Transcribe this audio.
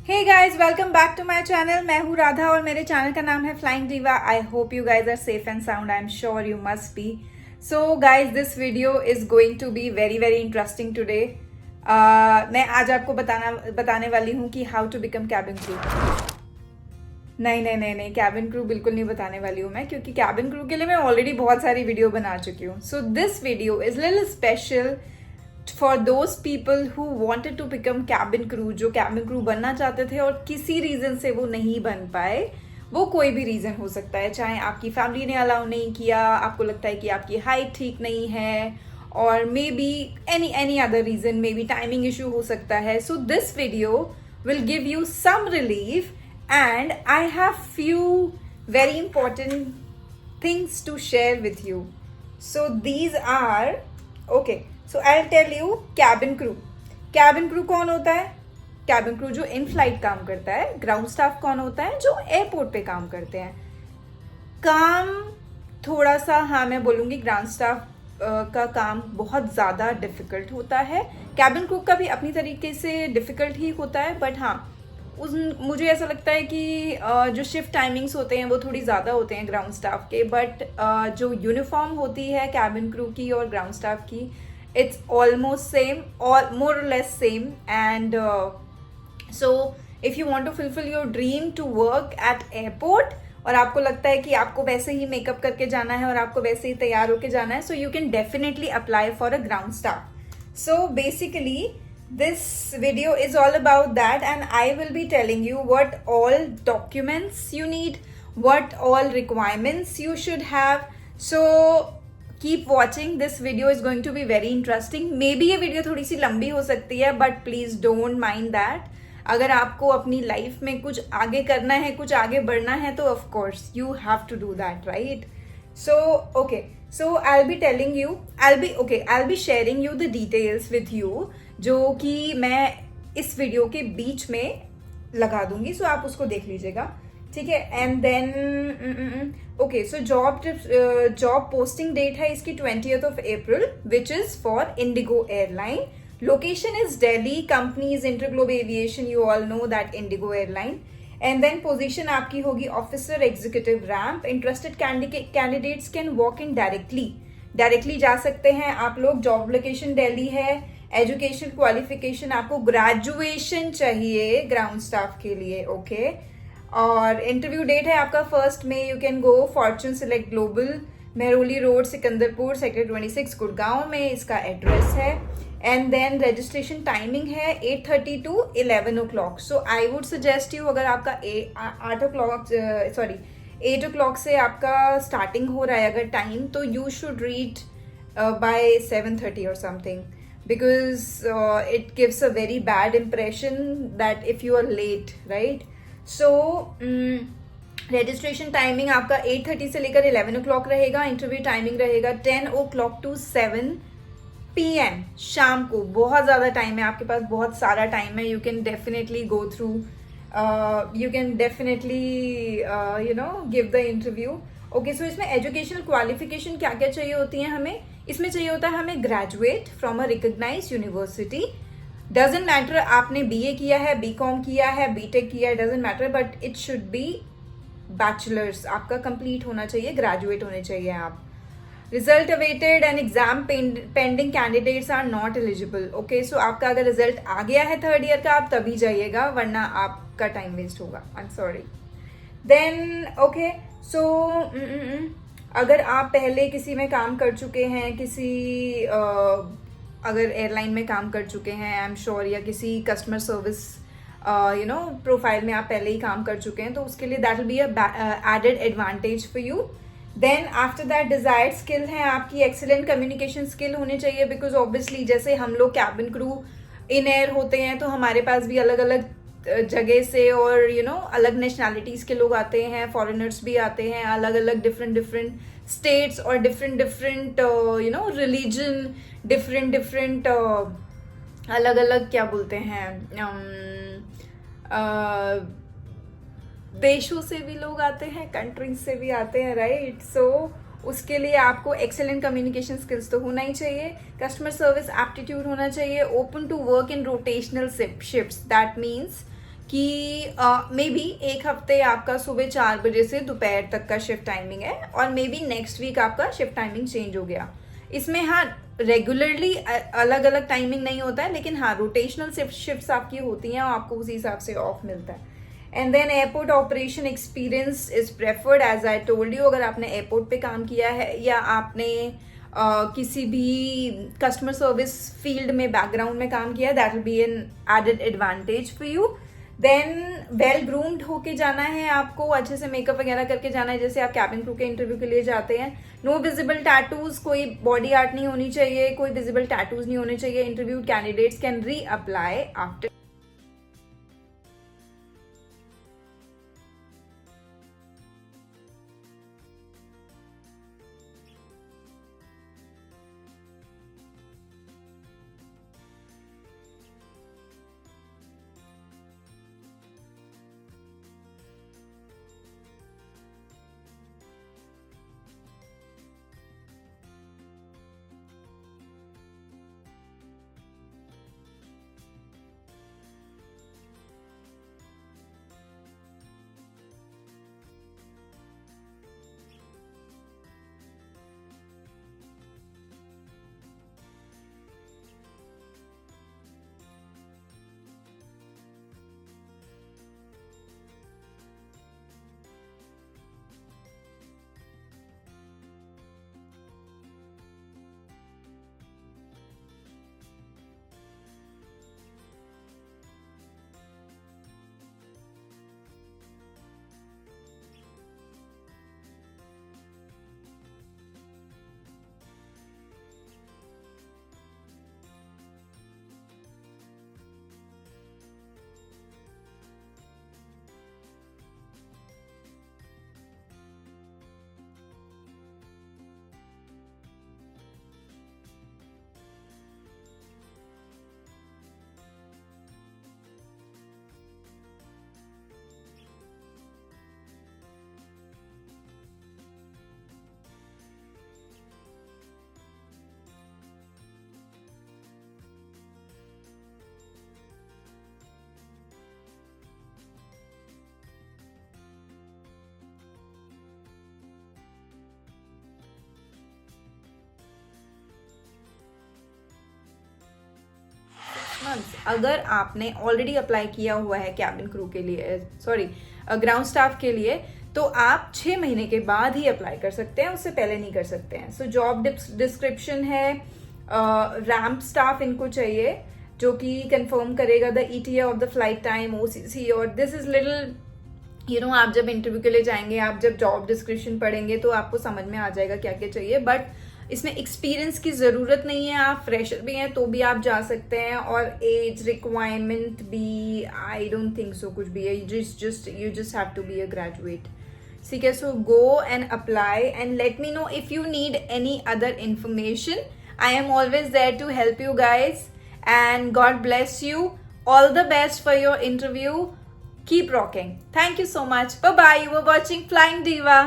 Hey guys welcome back to my channel. मैं हूँ राधा और मेरे चैनल का नाम है flying diva. I hope you guys are safe and sound. I am sure you must be. So guys this video is going to be very very interesting today. मैं आज आपको बताने वाली हूँ कि how to become cabin crew. नहीं नहीं नहीं नहीं, कैबिन क्रू बिल्कुल नहीं बताने वाली हूँ मैं, क्योंकि कैबिन क्रू के लिए मैं ऑलरेडी बहुत सारी वीडियो बना चुकी हूँ। So this video is little special for those people who wanted to become cabin crew, जो कैबिन क्रू बनना चाहते थे और किसी रीजन से वो नहीं बन पाए। वो कोई भी रीजन हो सकता है, चाहे आपकी फैमिली ने अलाउ नहीं किया, आपको लगता है कि आपकी हाइट ठीक नहीं है, और maybe any other reason, maybe timing issue हो सकता है। So this video will give you some relief and I have few very important things to share with you. So these are okay. So I'll tell you cabin crew. Cabin crew कौन होता है? Cabin crew जो in flight काम करता है। Ground staff कौन होता है? जो एयरपोर्ट पे काम करते हैं। काम थोड़ा सा, हाँ मैं बोलूँगी ग्राउंड स्टाफ का काम बहुत ज़्यादा डिफिकल्ट होता है। कैबिन क्रू का भी अपनी तरीके से डिफिकल्ट ही होता है, बट हाँ मुझे ऐसा लगता है कि जो शिफ्ट टाइमिंग्स होते हैं वो थोड़ी ज़्यादा होते हैं ग्राउंड स्टाफ के, बट जो यूनिफॉर्म होती है कैबिन क्रू की और ग्राउंड स्टाफ की, इट्स ऑलमोस्ट सेम और मोर और less same. And so if you want to fulfil your dream to work at airport, और आपको लगता है कि आपको वैसे ही मेकअप करके जाना है और आपको वैसे ही तैयार होके जाना है, so you can definitely apply for a ground staff. So basically this video is all about that, and I will be telling you what all documents you need, what all requirements you should have. So keep watching. This video is going to be very interesting. Maybe ये video थोड़ी सी लंबी हो सकती है, but please don't mind that. अगर आपको अपनी life में कुछ आगे करना है, कुछ आगे बढ़ना है, तो of course you have to do that, right? So okay, so I'll be sharing you the details with you, जो कि मैं इस वीडियो के बीच में लगा दूंगी, सो आप उसको देख लीजिएगा, ठीक है। And then okay, so job posting date है इसकी 20th of April, which is for IndiGo airline. Location is Delhi, company is InterGlobe aviation, you all know that IndiGo airline. And then position आपकी होगी officer executive ramp. Interested candidates can walk in directly जा सकते हैं आप लोग। Job location Delhi है। Education qualification आपको graduation चाहिए ग्राउंड स्टाफ के लिए, ओके। और इंटरव्यू डेट है आपका 1 मई। You can go Fortune Select Global, Mehrauli road, Sikandarpur, sector 26, Gurgaon में इसका एड्रेस है। एंड देन रजिस्ट्रेशन टाइमिंग है 8:30 to 11 o'clock। So I would suggest you, अगर आपका 8 o'clock से आपका स्टार्टिंग हो रहा है अगर टाइम, तो you should read by 7:30 or something, because it gives a very bad impression that if you are late, right? So registration timing आपका 8:30 से लेकर 11 o'clock रहेगा। इंटरव्यू टाइमिंग रहेगा 10 o'clock to 7 PM शाम को। बहुत ज़्यादा टाइम है आपके पास, बहुत सारा टाइम है। You can definitely go through, you can definitely give the interview, okay. So इसमें एजुकेशनल क्वालिफिकेशन क्या क्या चाहिए होती है हमें? इसमें चाहिए होता है हमें graduate from a recognised university. Doesn't matter आपने बीए किया है, बीकॉम किया है, बीटेक किया है, doesn't matter, but it should be bachelors आपका कंप्लीट होना चाहिए, ग्रेजुएट होने चाहिए आप। Result awaited and exam pending candidates are not eligible, okay. So आपका अगर रिजल्ट आ गया है 3rd ईयर का, आप तभी जाइएगा, वरना आपका टाइम वेस्ट होगा। I am sorry. Then okay, so अगर आप पहले किसी में काम कर चुके हैं, अगर एयरलाइन में काम कर चुके हैं, आई एम श्योर, या किसी कस्टमर सर्विस प्रोफाइल में आप पहले ही काम कर चुके हैं, तो उसके लिए that will be a added advantage for you. Then after that desired skill है आपकी एक्सीलेंट कम्युनिकेशन स्किल होनी चाहिए, बिकॉज ऑब्वियसली जैसे हम लोग कैबिन क्रू इन एयर होते हैं, तो हमारे पास भी अलग अलग जगह से और अलग नेशनैलिटीज़ के लोग आते हैं, फॉरेनर्स भी आते हैं, अलग अलग डिफरेंट स्टेट्स और डिफरेंट रिलीजन, डिफरेंट अलग अलग क्या बोलते हैं, देशों से भी लोग आते हैं, कंट्रीज से भी आते हैं, राइट? सो उसके लिए आपको एक्सेलेंट कम्युनिकेशन स्किल्स तो होना ही चाहिए, कस्टमर सर्विस एप्टीट्यूड होना चाहिए, open to work in rotational shifts, that means कि मे बी एक हफ्ते आपका सुबह 4 बजे से दोपहर तक का शिफ्ट टाइमिंग है और मे बी नेक्स्ट वीक आपका शिफ्ट टाइमिंग चेंज हो गया। इसमें हाँ रेगुलरली अलग अलग टाइमिंग नहीं होता है, लेकिन हाँ रोटेशनल शिफ्ट्स आपकी होती हैं और आपको उसी हिसाब से ऑफ मिलता है। And then airport operation experience is preferred as I told you. अगर आपने एयरपोर्ट पे काम किया है या आपने किसी भी कस्टमर सर्विस फील्ड में बैकग्राउंड में काम किया है, that will be an added advantage for you. Then well groomed होके जाना है आपको, अच्छे से मेकअप वगैरह करके जाना है जैसे आप कैबिन क्रू के इंटरव्यू के लिए जाते हैं। नो विजिबल टैटूज, कोई बॉडी आर्ट नहीं होनी चाहिए, कोई विजिबल टैटूज नहीं होने चाहिए। इंटरव्यू कैंडिडेट्स कैन री अप्लाई आफ्टर। अगर आपने ऑलरेडी अप्लाई किया हुआ है कैबिन क्रू के लिए, सॉरी ग्राउंड स्टाफ के लिए, तो आप 6 महीने के बाद ही अप्लाई कर सकते हैं, उससे पहले नहीं कर सकते हैं। सो जॉब डिस्क्रिप्शन है रैम्प स्टाफ इनको चाहिए जो कि कंफर्म करेगा the ETA of the flight time, OCC। और दिस इज लिटिल आप जब इंटरव्यू के लिए जाएंगे, आप जब जॉब डिस्क्रिप्शन पढ़ेंगे तो आपको समझ में आ जाएगा क्या क्या चाहिए। बट इसमें एक्सपीरियंस की जरूरत नहीं है, आप फ्रेशर भी हैं तो भी आप जा सकते हैं। और एज रिक्वायरमेंट भी आई डोंट थिंक सो कुछ भी है, you just have to be a graduate. ठीक है, so go and apply and let me know if you need any other information. I am always there to help you guys and God bless you. All the best for your interview. Keep rocking. Thank you so much. Bye bye. You were watching Flying Diva.